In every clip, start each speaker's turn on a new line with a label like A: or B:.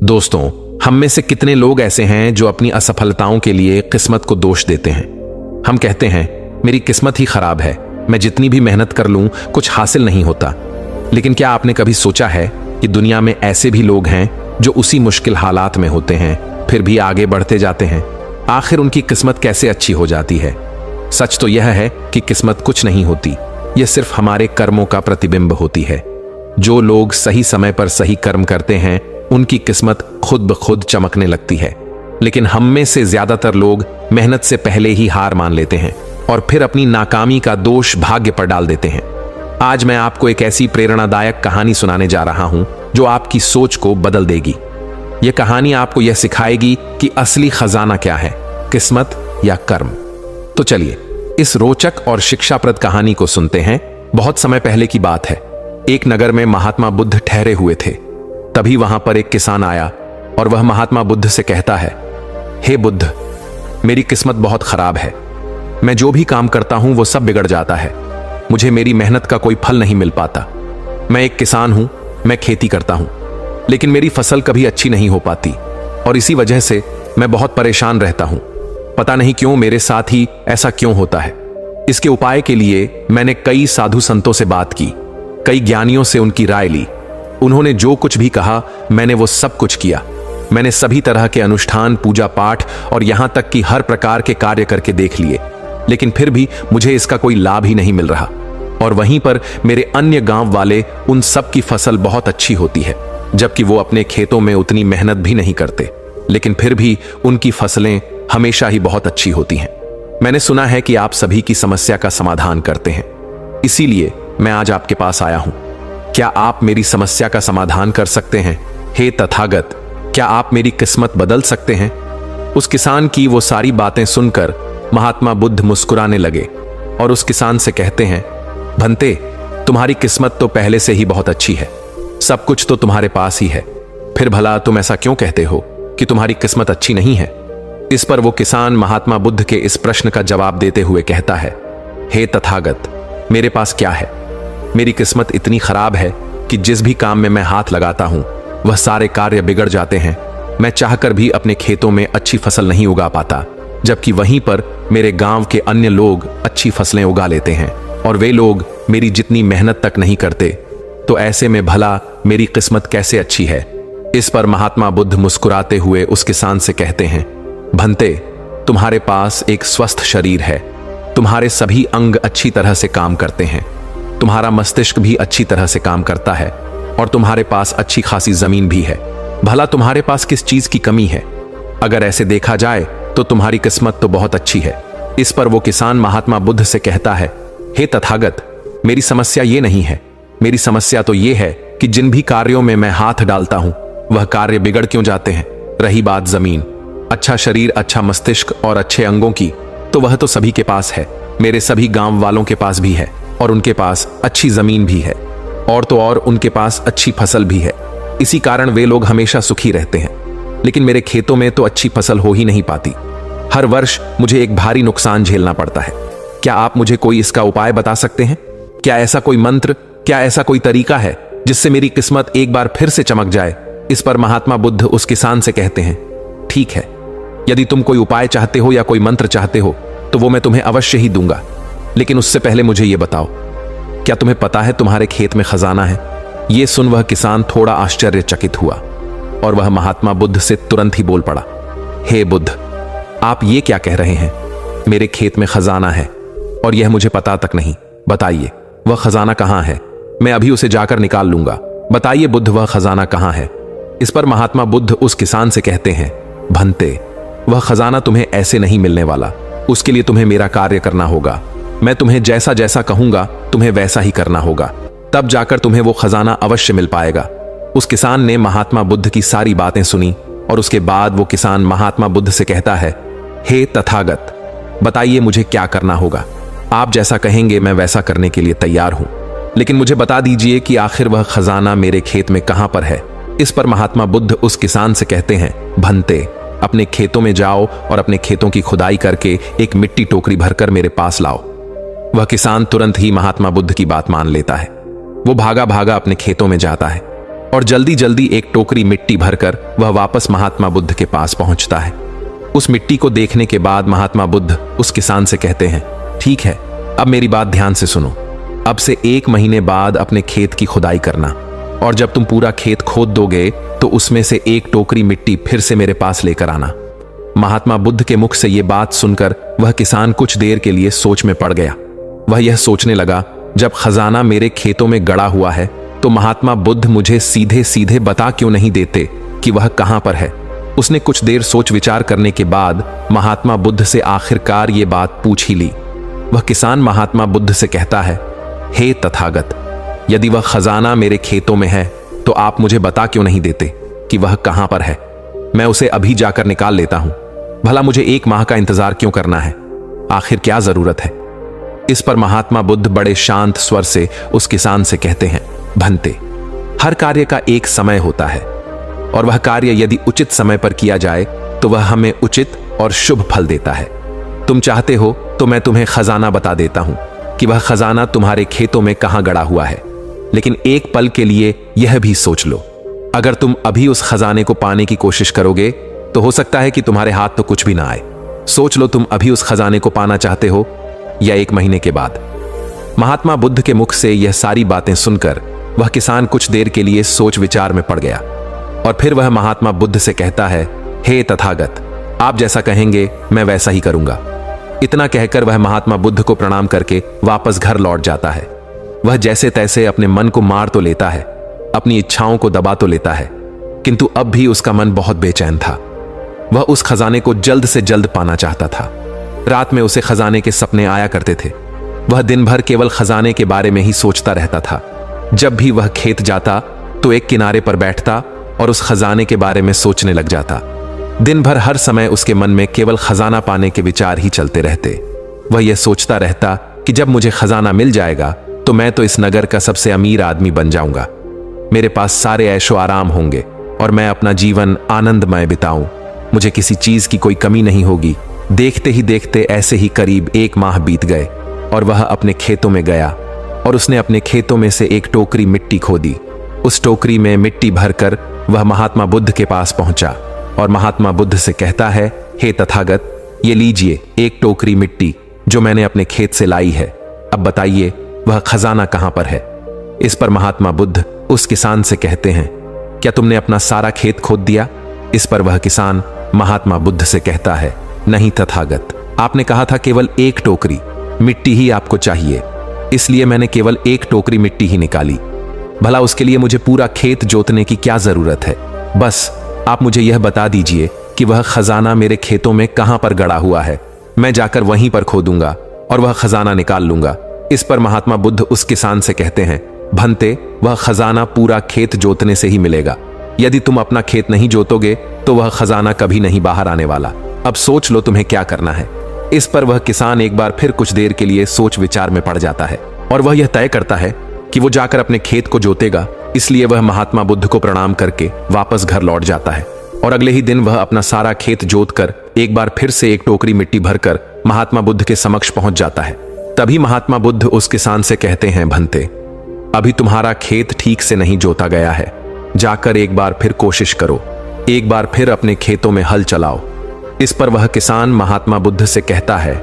A: दोस्तों, हम में से कितने लोग ऐसे हैं जो अपनी असफलताओं के लिए किस्मत को दोष देते हैं। हम कहते हैं मेरी किस्मत ही खराब है, मैं जितनी भी मेहनत कर लूं कुछ हासिल नहीं होता। लेकिन क्या आपने कभी सोचा है कि दुनिया में ऐसे भी लोग हैं जो उसी मुश्किल हालात में होते हैं फिर भी आगे बढ़ते जाते हैं। आखिर उनकी किस्मत कैसे अच्छी हो जाती है? सच तो यह है कि किस्मत कुछ नहीं होती, यह सिर्फ हमारे कर्मों का प्रतिबिंब होती है। जो लोग सही समय पर सही कर्म करते हैं उनकी किस्मत खुद ब खुद चमकने लगती है। लेकिन हम में से ज्यादातर लोग मेहनत से पहले ही हार मान लेते हैं और फिर अपनी नाकामी का दोष भाग्य पर डाल देते हैं। आज मैं आपको एक ऐसी प्रेरणादायक कहानी सुनाने जा रहा हूं जो आपकी सोच को बदल देगी। यह कहानी आपको यह सिखाएगी कि असली खजाना क्या है, किस्मत या कर्म। तो चलिए इस रोचक और शिक्षाप्रद कहानी को सुनते हैं। बहुत समय पहले की बात है। एक नगर में महात्मा बुद्ध ठहरे हुए थे। तभी वहां पर एक किसान आया और वह महात्मा बुद्ध से कहता है, हे बुद्ध, मेरी किस्मत बहुत खराब है। मैं जो भी काम करता हूं वो सब बिगड़ जाता है। मुझे मेरी मेहनत का कोई फल नहीं मिल पाता। मैं एक किसान हूं, मैं खेती करता हूं, लेकिन मेरी फसल कभी अच्छी नहीं हो पाती और इसी वजह से मैं बहुत परेशान रहता हूं। पता नहीं क्यों मेरे साथ ही ऐसा क्यों होता है। इसके उपाय के लिए मैंने कई साधु संतों से बात की, कई ज्ञानियों से उनकी राय ली। उन्होंने जो कुछ भी कहा मैंने वो सब कुछ किया। मैंने सभी तरह के अनुष्ठान, पूजा पाठ और यहां तक कि हर प्रकार के कार्य करके देख लिए, लेकिन फिर भी मुझे इसका कोई लाभ ही नहीं मिल रहा। और वहीं पर मेरे अन्य गांव वाले, उन सब की फसल बहुत अच्छी होती है, जबकि वो अपने खेतों में उतनी मेहनत भी नहीं करते, लेकिन फिर भी उनकी फसलें हमेशा ही बहुत अच्छी होती हैं। मैंने सुना है कि आप सभी की समस्या का समाधान करते हैं, इसीलिए मैं आज आपके पास आया हूं। क्या आप मेरी समस्या का समाधान कर सकते हैं? हे तथागत, क्या आप मेरी किस्मत बदल सकते हैं? उस किसान की वो सारी बातें सुनकर महात्मा बुद्ध मुस्कुराने लगे और उस किसान से कहते हैं, भंते, तुम्हारी किस्मत तो पहले से ही बहुत अच्छी है, सब कुछ तो तुम्हारे पास ही है, फिर भला तुम ऐसा क्यों कहते हो कि तुम्हारी किस्मत अच्छी नहीं है? इस पर वो किसान महात्मा बुद्ध के इस प्रश्न का जवाब देते हुए कहता है, हे तथागत, मेरे पास क्या है? मेरी किस्मत इतनी खराब है कि जिस भी काम में मैं हाथ लगाता हूं वह सारे कार्य बिगड़ जाते हैं। मैं चाहकर भी अपने खेतों में अच्छी फसल नहीं उगा पाता, जबकि वहीं पर मेरे गांव के अन्य लोग अच्छी फसलें उगा लेते हैं और वे लोग मेरी जितनी मेहनत तक नहीं करते। तो ऐसे में भला मेरी किस्मत कैसे अच्छी है? इस पर महात्मा बुद्ध मुस्कुराते हुए उस किसान से कहते हैं, भंते, तुम्हारे पास एक स्वस्थ शरीर है, तुम्हारे सभी अंग अच्छी तरह से काम करते हैं, तुम्हारा मस्तिष्क भी अच्छी तरह से काम करता है और तुम्हारे पास अच्छी खासी जमीन भी है। भला तुम्हारे पास किस चीज की कमी है? अगर ऐसे देखा जाए तो तुम्हारी किस्मत तो बहुत अच्छी है। इस पर वो किसान महात्मा बुद्ध से कहता है, हे तथागत, मेरी समस्या ये नहीं है। मेरी समस्या तो ये है कि जिन भी कार्यों में मैं हाथ डालता हूं वह कार्य बिगड़ क्यों जाते हैं। रही बात जमीन, अच्छा शरीर, अच्छा मस्तिष्क और अच्छे अंगों की, तो वह तो सभी के पास है। मेरे सभी गांव वालों के पास भी है और उनके पास अच्छी जमीन भी है, और तो और उनके पास अच्छी फसल भी है। इसी कारण वे लोग हमेशा सुखी रहते हैं। लेकिन मेरे खेतों में तो अच्छी फसल हो ही नहीं पाती। हर वर्ष मुझे एक भारी नुकसान झेलना पड़ता है। क्या आप मुझे कोई इसका उपाय बता सकते हैं? क्या ऐसा कोई मंत्र, क्या ऐसा कोई तरीका है जिससे मेरी किस्मत एक बार फिर से चमक जाए? इस पर महात्मा बुद्ध उस किसान से कहते हैं, ठीक है, यदि तुम कोई उपाय चाहते हो या कोई मंत्र चाहते हो तो वो मैं तुम्हें अवश्य ही दूंगा, लेकिन उससे पहले मुझे यह बताओ, क्या तुम्हें पता है तुम्हारे खेत में खजाना है? यह सुन वह किसान थोड़ा आश्चर्यचकित हुआ और वह महात्मा बुद्ध से तुरंत ही बोल पड़ा, हे बुद्ध, आप ये क्या कह रहे हैं? मेरे खेत में खजाना है और यह मुझे पता तक नहीं। बताइए वह खजाना कहां है? मैं अभी उसे जाकर निकाल लूंगा। बताइए बुद्ध, वह खजाना कहां है? इस पर महात्मा बुद्ध उस किसान से कहते हैं, भंते, वह खजाना तुम्हें ऐसे नहीं मिलने वाला। उसके लिए तुम्हें मेरा कार्य करना होगा। मैं तुम्हें जैसा जैसा कहूंगा तुम्हें वैसा ही करना होगा, तब जाकर तुम्हें वो खजाना अवश्य मिल पाएगा। उस किसान ने महात्मा बुद्ध की सारी बातें सुनी और उसके बाद वो किसान महात्मा बुद्ध से कहता है, हे तथागत, बताइए मुझे क्या करना होगा? आप जैसा कहेंगे मैं वैसा करने के लिए तैयार हूं, लेकिन मुझे बता दीजिए कि आखिर वह खजाना मेरे खेत में कहां पर है? इस पर महात्मा बुद्ध उस किसान से कहते हैं, भंते, अपने खेतों में जाओ और अपने खेतों की खुदाई करके एक मिट्टी टोकरी भरकर मेरे पास लाओ। वह किसान तुरंत ही महात्मा बुद्ध की बात मान लेता है। वो भागा भागा अपने खेतों में जाता है और जल्दी जल्दी एक टोकरी मिट्टी भरकर वह वापस महात्मा बुद्ध के पास पहुंचता है। उस मिट्टी को देखने के बाद महात्मा बुद्ध उस किसान से कहते हैं, ठीक है, अब मेरी बात ध्यान से सुनो। अब से 1 महीने बाद अपने खेत की खुदाई करना, और जब तुम पूरा खेत खोद दोगे तो उसमें से एक टोकरी मिट्टी फिर से मेरे पास लेकर आना। महात्मा बुद्ध के मुख से यह बात सुनकर वह किसान कुछ देर के लिए सोच में पड़ गया। वह यह सोचने लगा, जब खजाना मेरे खेतों में गड़ा हुआ है तो महात्मा बुद्ध मुझे सीधे सीधे बता क्यों नहीं देते कि वह कहां पर है। उसने कुछ देर सोच विचार करने के बाद महात्मा बुद्ध से आखिरकार ये बात पूछ ही ली। वह किसान महात्मा बुद्ध से कहता है, हे तथागत, यदि वह खजाना मेरे खेतों में है तो आप मुझे बता क्यों नहीं देते कि वह कहां पर है। मैं उसे अभी जाकर निकाल लेता हूं। भला मुझे 1 माह का इंतजार क्यों करना है, आखिर क्या जरूरत है। इस पर महात्मा बुद्ध बड़े शांत स्वर से उस किसान से कहते हैं, भंते, हर कार्य का एक समय होता है, और वह कार्य यदि उचित समय पर किया जाए तो वह हमें उचित और शुभ फल देता है। तुम चाहते हो तो मैं तुम्हें खजाना बता देता हूं कि वह खजाना तुम्हारे खेतों में कहां गड़ा हुआ है, लेकिन एक पल के लिए यह भी सोच लो, अगर तुम अभी उस खजाने को पाने की कोशिश करोगे तो हो सकता है कि तुम्हारे हाथ तो कुछ भी ना आए। सोच लो, तुम अभी उस खजाने को पाना चाहते हो या 1 महीने के बाद। महात्मा बुद्ध के मुख से यह सारी बातें सुनकर वह किसान कुछ देर के लिए सोच विचार में पड़ गया, और फिर वह महात्मा बुद्ध से कहता है, हे तथागत, आप जैसा कहेंगे मैं वैसा ही करूंगा। इतना कहकर वह महात्मा बुद्ध को प्रणाम करके वापस घर लौट जाता है। वह जैसे तैसे अपने मन को मार तो लेता है, अपनी इच्छाओं को दबा तो लेता है, किंतु अब भी उसका मन बहुत बेचैन था। वह उस खजाने को जल्द से जल्द पाना चाहता था। रात में उसे खजाने के सपने आया करते थे। वह दिन भर केवल खजाने के बारे में ही सोचता रहता था। जब भी वह खेत जाता तो एक किनारे पर बैठता और उस खजाने के बारे में सोचने लग जाता। दिन भर हर समय उसके मन में केवल खजाना पाने के विचार ही चलते रहते। वह यह सोचता रहता कि जब मुझे खजाना मिल जाएगा तो मैं तो इस नगर का सबसे अमीर आदमी बन जाऊंगा। मेरे पास सारे ऐशो आराम होंगे और मैं अपना जीवन आनंदमय बिताऊं। मुझे किसी चीज की कोई कमी नहीं होगी। देखते ही देखते ऐसे ही करीब 1 माह बीत गए और वह अपने खेतों में गया और उसने अपने खेतों में से एक टोकरी मिट्टी खोदी। उस टोकरी में मिट्टी भरकर वह महात्मा बुद्ध के पास पहुंचा और महात्मा बुद्ध से कहता है, हे तथागत, ये लीजिए एक टोकरी मिट्टी जो मैंने अपने खेत से लाई है। अब बताइए वह खजाना कहां पर है। इस पर महात्मा बुद्ध उस किसान से कहते हैं, क्या तुमने अपना सारा खेत खोद दिया। इस पर वह किसान महात्मा बुद्ध से कहता है, नहीं तथागत, आपने कहा था केवल एक टोकरी मिट्टी ही आपको चाहिए, इसलिए मैंने केवल एक टोकरी मिट्टी ही निकाली। भला उसके लिए मुझे पूरा खेत जोतने की क्या जरूरत है। बस आप मुझे यह बता दीजिए कि वह खजाना मेरे खेतों में कहां पर गड़ा हुआ है। मैं जाकर वहीं पर खोदूंगा और वह खजाना निकाल लूंगा। इस पर महात्मा बुद्ध उस किसान से कहते हैं, भंते, वह खजाना पूरा खेत जोतने से ही मिलेगा। यदि तुम अपना खेत नहीं जोतोगे तो वह खजाना कभी नहीं बाहर आने वाला। अब सोच लो तुम्हें क्या करना है। इस पर वह किसान एक बार फिर कुछ देर के लिए सोच विचार में पड़ जाता है और वह यह तय करता है कि वो जाकर अपने खेत को जोतेगा। इसलिए वह महात्मा बुद्ध को प्रणाम करके वापस घर लौट जाता है और अगले ही दिन वह अपना सारा खेत जोतकर एक बार फिर से एक टोकरी मिट्टी भरकर महात्मा बुद्ध के समक्ष पहुंच जाता है। तभी महात्मा बुद्ध उस किसान से कहते हैं, भंते, अभी तुम्हारा खेत ठीक से नहीं जोता गया है। जाकर एक बार फिर कोशिश करो, एक बार फिर अपने खेतों में हल चलाओ। इस पर वह किसान महात्मा बुद्ध से कहता है,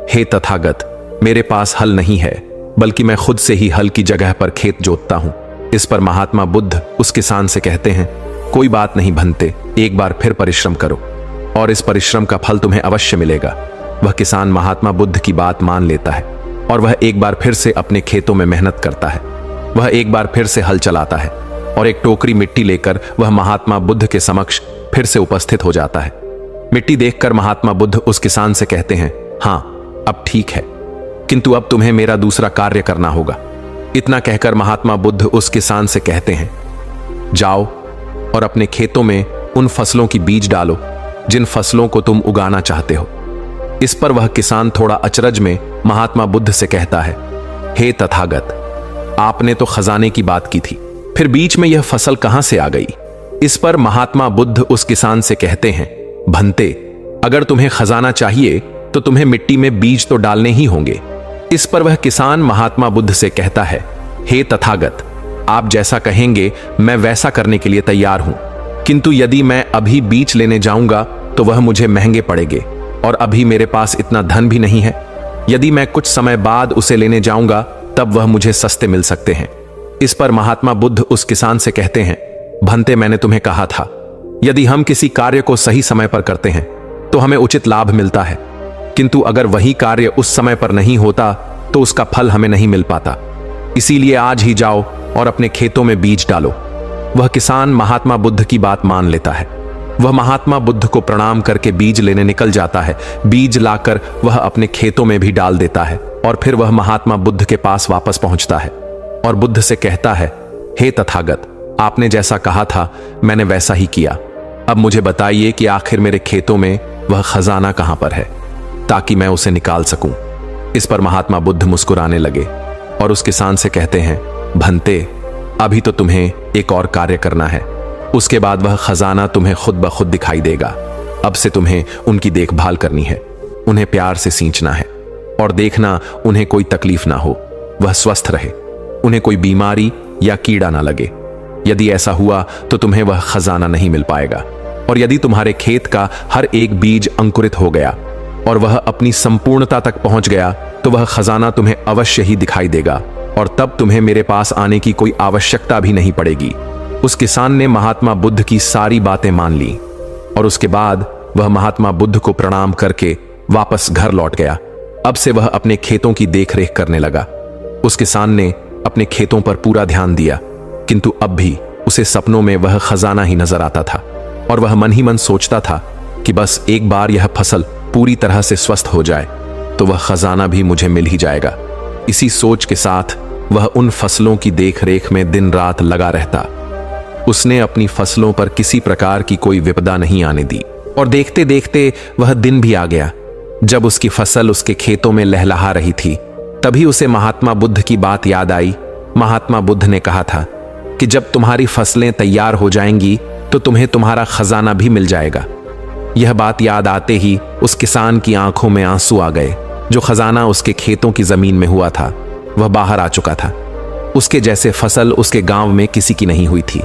A: हे तथागत, मेरे पास हल नहीं है, बल्कि मैं खुद से ही हल की जगह पर खेत जोतता हूं। इस पर महात्मा बुद्ध उस किसान से कहते हैं, कोई बात नहीं भंते, एक बार फिर परिश्रम करो और इस परिश्रम का फल तुम्हें अवश्य मिलेगा। वह किसान महात्मा बुद्ध की बात मान लेता है और वह एक बार फिर से अपने खेतों में मेहनत करता है। वह एक बार फिर से हल चलाता है और एक टोकरी मिट्टी लेकर वह महात्मा बुद्ध के समक्ष फिर से उपस्थित हो जाता है। मिट्टी देखकर महात्मा बुद्ध उस किसान से कहते हैं, हां, अब ठीक है, किंतु अब तुम्हें मेरा दूसरा कार्य करना होगा। इतना कहकर महात्मा बुद्ध उस किसान से कहते हैं, जाओ और अपने खेतों में उन फसलों की बीज डालो जिन फसलों को तुम उगाना चाहते हो। इस पर वह किसान थोड़ा अचरज में महात्मा बुद्ध से कहता है, हे तथागत, आपने तो खजाने की बात की थी, फिर बीच में यह फसल कहां से आ गई। इस पर महात्मा बुद्ध उस किसान से कहते हैं, भंते, अगर तुम्हें खजाना चाहिए तो तुम्हें मिट्टी में बीज तो डालने ही होंगे। इस पर वह किसान महात्मा बुद्ध से कहता है, हे तथागत, आप जैसा कहेंगे मैं वैसा करने के लिए तैयार हूं, किंतु यदि मैं अभी बीज लेने जाऊंगा तो वह मुझे महंगे पड़ेंगे और अभी मेरे पास इतना धन भी नहीं है। यदि मैं कुछ समय बाद उसे लेने जाऊंगा तब वह मुझे सस्ते मिल सकते हैं। इस पर महात्मा बुद्ध उस किसान से कहते हैं, भंते, मैंने तुम्हें कहा था, यदि हम किसी कार्य को सही समय पर करते हैं तो हमें उचित लाभ मिलता है, किंतु अगर वही कार्य उस समय पर नहीं होता तो उसका फल हमें नहीं मिल पाता। इसीलिए आज ही जाओ और अपने खेतों में बीज डालो। वह किसान महात्मा बुद्ध की बात मान लेता है। वह महात्मा बुद्ध को प्रणाम करके बीज लेने निकल जाता है। बीज लाकर वह अपने खेतों में भी डाल देता है और फिर वह महात्मा बुद्ध के पास वापस पहुंचता है और बुद्ध से कहता है, हे तथागत, आपने जैसा कहा था मैंने वैसा ही किया। अब मुझे बताइए कि आखिर मेरे खेतों में वह खजाना कहां पर है, ताकि मैं उसे निकाल सकूं। इस पर महात्मा बुद्ध मुस्कुराने लगे और उस किसान से कहते हैं, भंते, अभी तो तुम्हें एक और कार्य करना है, उसके बाद वह खजाना तुम्हें खुद ब खुद दिखाई देगा। अब से तुम्हें उनकी देखभाल करनी है, उन्हें प्यार से सींचना है और देखना उन्हें कोई तकलीफ ना हो, वह स्वस्थ रहे, उन्हें कोई बीमारी या कीड़ा ना लगे। यदि ऐसा हुआ तो तुम्हें वह खजाना नहीं मिल पाएगा। और यदि तुम्हारे खेत का हर एक बीज अंकुरित हो गया और वह अपनी संपूर्णता तक पहुंच गया तो वह खजाना तुम्हें अवश्य ही दिखाई देगा और तब तुम्हें मेरे पास आने की कोई आवश्यकता भी नहीं पड़ेगी। उस किसान ने महात्मा बुद्ध की सारी बातें मान ली और उसके बाद वह महात्मा बुद्ध को प्रणाम करके वापस घर लौट गया। अब से वह अपने खेतों की देखरेख करने लगा। उस किसान ने अपने खेतों पर पूरा ध्यान दिया, किंतु अब भी उसे सपनों में वह खजाना ही नजर आता था और वह मन ही मन सोचता था कि बस एक बार यह फसल पूरी तरह से स्वस्थ हो जाए तो वह खजाना भी मुझे मिल ही जाएगा। इसी सोच के साथ वह उन फसलों की देखरेख में दिन रात लगा रहता। उसने अपनी फसलों पर किसी प्रकार की कोई विपदा नहीं आने दी और देखते देखते वह दिन भी आ गया। जब उसकी फसल उसके खेतों में लहलहा रही थी तभी उसे महात्मा बुद्ध की बात याद आई। महात्मा बुद्ध ने कहा था कि जब तुम्हारी फसलें तैयार हो जाएंगी तो तुम्हें तुम्हारा खजाना भी मिल जाएगा। यह बात याद आते ही उस किसान की आंखों में आंसू आ गए। जो खजाना उसके खेतों की जमीन में हुआ था वह बाहर आ चुका था। उसके जैसे फसल उसके गांव में किसी की नहीं हुई थी।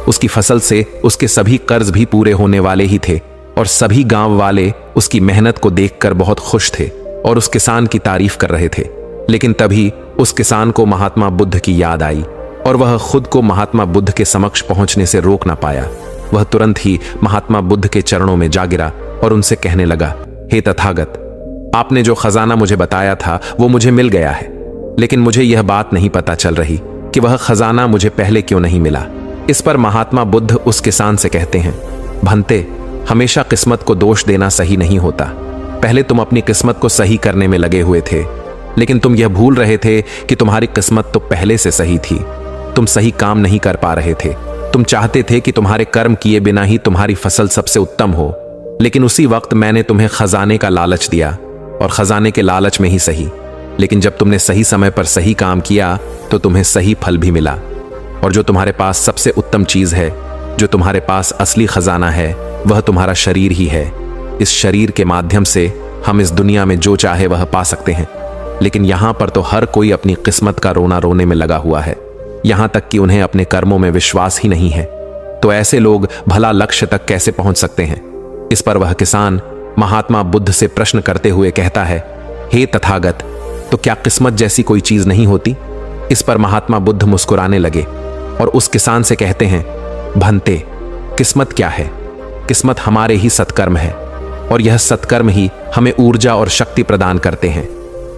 A: उसकी फसल से उसके सभी कर्ज भी पूरे होने वाले ही थे और सभी गांव वाले उसकी मेहनत को देखकर बहुत खुश थे और उस किसान की तारीफ कर रहे थे। लेकिन तभी उस किसान को महात्मा बुद्ध की याद आई और वह खुद को महात्मा बुद्ध के समक्ष पहुंचने से रोक ना पाया। वह तुरंत ही महात्मा बुद्ध के चरणों में जा गिरा और उनसे कहने लगा, हे तथागत, आपने जो खजाना मुझे बताया था वो मुझे मिल गया है, लेकिन मुझे यह बात नहीं पता चल रही कि वह खजाना मुझे पहले क्यों नहीं मिला। इस पर महात्मा बुद्ध उस किसान से कहते हैं, भंते, हमेशा किस्मत को दोष देना सही नहीं होता। पहले तुम अपनी किस्मत को सही करने में लगे हुए थे, लेकिन तुम यह भूल रहे थे कि तुम्हारी किस्मत तो पहले से सही थी। तुम सही काम नहीं कर पा रहे थे। तुम चाहते थे कि तुम्हारे कर्म किए बिना ही तुम्हारी फसल सबसे उत्तम हो, लेकिन उसी वक्त मैंने तुम्हें खजाने का लालच दिया और खजाने के लालच में ही सही, लेकिन जब तुमने सही समय पर सही काम किया तो तुम्हें सही फल भी मिला। और जो तुम्हारे पास सबसे उत्तम चीज है, जो तुम्हारे पास असली खजाना है, वह तुम्हारा शरीर ही है। इस शरीर के माध्यम से हम इस दुनिया में जो चाहे वह पा सकते हैं, लेकिन यहां पर तो हर कोई अपनी किस्मत का रोना रोने में लगा हुआ है, यहां तक कि उन्हें अपने कर्मों में विश्वास ही नहीं है। तो ऐसे लोग भला लक्ष्य तक कैसे पहुंच सकते हैं। इस पर वह किसान महात्मा बुद्ध से प्रश्न करते हुए कहता है, हे तथागत, तो क्या किस्मत जैसी कोई चीज नहीं होती। इस पर महात्मा बुद्ध मुस्कुराने लगे और उस किसान से कहते हैं, भंते, किस्मत क्या है। किस्मत हमारे ही सत्कर्म है और यह सत्कर्म ही हमें ऊर्जा और शक्ति प्रदान करते हैं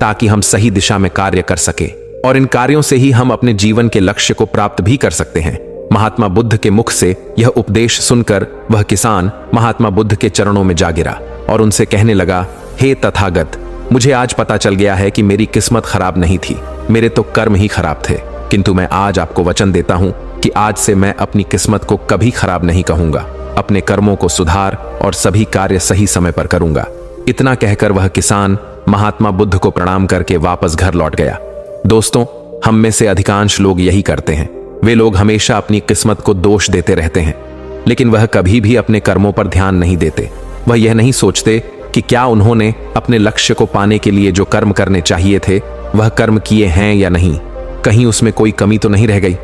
A: ताकि हम सही दिशा में कार्य कर सके और इन कार्यों से ही हम अपने जीवन के लक्ष्य को प्राप्त भी कर सकते हैं। महात्मा बुद्ध के मुख से यह उपदेश सुनकर वह किसान महात्मा बुद्ध के चरणों में जा गिरा और उनसे कहने लगा, हे तथागत, मुझे आज पता चल गया है कि मेरी किस्मत खराब नहीं थी, मेरे तो कर्म ही खराब थे, किंतु मैं आज आपको वचन देता हूं कि आज से मैं अपनी किस्मत को कभी खराब नहीं कहूंगा। अपने कर्मों को सुधार और सभी कार्य सही समय पर करूंगा। इतना कहकर वह किसान महात्मा बुद्ध को प्रणाम करके वापस घर लौट गया। दोस्तों, हम में से अधिकांश लोग यही करते हैं। वे लोग हमेशा अपनी किस्मत को दोष देते रहते हैं, लेकिन वह कभी भी अपने कर्मों पर ध्यान नहीं देते। वह यह नहीं सोचते कि क्या उन्होंने अपने लक्ष्य को पाने के लिए जो कर्म करने चाहिए थे वह कर्म किए हैं या नहीं, कहीं उसमें कोई कमी तो नहीं रह गई।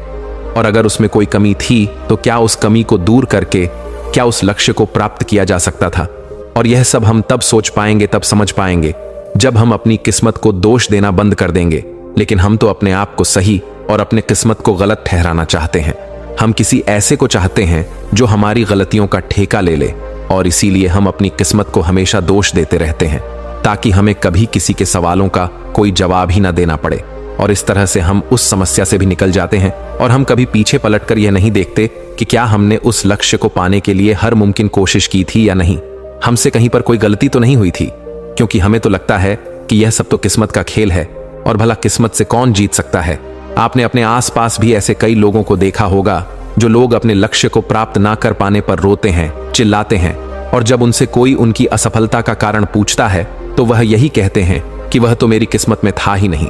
A: और अगर उसमें कोई कमी थी तो क्या उस कमी को दूर करके क्या उस लक्ष्य को प्राप्त किया जा सकता था। और यह सब हम तब सोच पाएंगे, तब समझ पाएंगे जब हम अपनी किस्मत को दोष देना बंद कर देंगे। लेकिन हम तो अपने आप को सही और अपने किस्मत को गलत ठहराना चाहते हैं। हम किसी ऐसे को चाहते हैं जो हमारी गलतियों का ठेका ले ले, और इसीलिए हम अपनी किस्मत को हमेशा दोष देते रहते हैं ताकि हमें कभी किसी के सवालों का कोई जवाब ही ना देना पड़े। और इस तरह से हम उस समस्या से भी निकल जाते हैं और हम कभी पीछे पलटकर यह नहीं देखते कि क्या हमने उस लक्ष्य को पाने के लिए हर मुमकिन कोशिश की थी या नहीं। हमसे कहीं पर कोई गलती तो नहीं हुई थी, क्योंकि हमें तो लगता है कि यह सब तो किस्मत का खेल है और भला किस्मत से कौन जीत सकता है। आपने अपने आसपास भी ऐसे कई लोगों को देखा होगा जो लोग अपने लक्ष्य को प्राप्त ना कर पाने पर रोते हैं, चिल्लाते हैं, और जब उनसे कोई उनकी असफलता का कारण पूछता है तो वह यही कहते हैं कि वह तो मेरी किस्मत में था ही नहीं।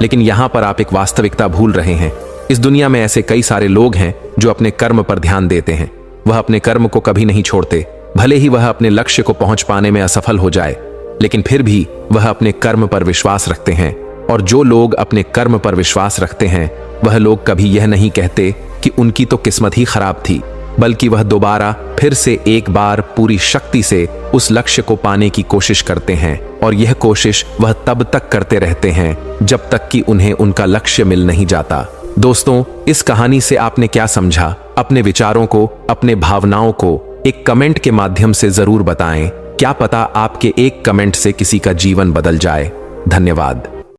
A: लेकिन यहां पर आप एक वास्तविकता भूल रहे हैं। इस दुनिया में ऐसे कई सारे लोग हैं जो अपने कर्म पर ध्यान देते हैं। वह अपने कर्म को कभी नहीं छोड़ते, भले ही वह अपने लक्ष्य को पहुंच पाने में असफल हो जाए, लेकिन फिर भी वह अपने कर्म पर विश्वास रखते हैं। और जो लोग अपने कर्म पर विश्वास रखते हैं वह लोग कभी यह नहीं कहते कि उनकी तो किस्मत ही खराब थी, बल्कि वह दोबारा फिर से एक बार पूरी शक्ति से उस लक्ष्य को पाने की कोशिश करते हैं। और यह कोशिश वह तब तक करते रहते हैं जब तक कि उन्हें उनका लक्ष्य मिल नहीं जाता। दोस्तों, इस कहानी से आपने क्या समझा? अपने विचारों को, अपने भावनाओं को एक कमेंट के माध्यम से जरूर बताएं। क्या पता आपके एक कमेंट से किसी का जीवन बदल जाए। धन्यवाद।